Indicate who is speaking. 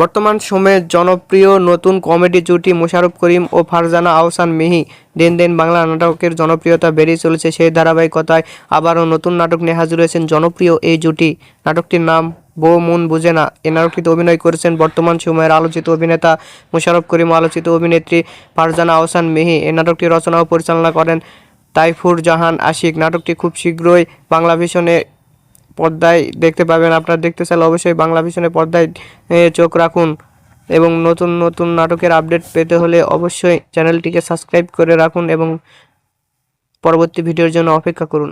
Speaker 1: বর্তমান সময়ে জনপ্রিয় নতুন কমেডি জুটি মোশাররফ করিম ও ফারজানা আহসান মিহি। দিন দিন বাংলা নাটকের জনপ্রিয়তা বেড়েই চলেছে। সেই ধারাবাহিকতায় আবারও নতুন নাটক নিয়ে হাজির হয়েছেন জনপ্রিয় এই জুটি। নাটকটির নাম বউ মন বুঝে না। এই নাটকটিতে অভিনয় করেছেন বর্তমান সময়ের আলোচিত অভিনেতা মোশাররফ করিম ও আলোচিত অভিনেত্রী ফারজানা আহসান মিহি। এই নাটকটি রচনা ও পরিচালনা করেন তাইফুর জাহান আশিক। নাটকটি খুব শীঘ্রই বাংলা ভিশনে পর্দায় দেখতে পাবেন। আপনারা দেখতে চাইলে অবশ্যই বাংলা ভিশনের পর্দায় চোখ রাখুন এবং নতুন নতুন নাটকের আপডেট পেতে হলে অবশ্যই চ্যানেলটিকে সাবস্ক্রাইব করে রাখুন এবং পরবর্তী ভিডিওর জন্য অপেক্ষা করুন।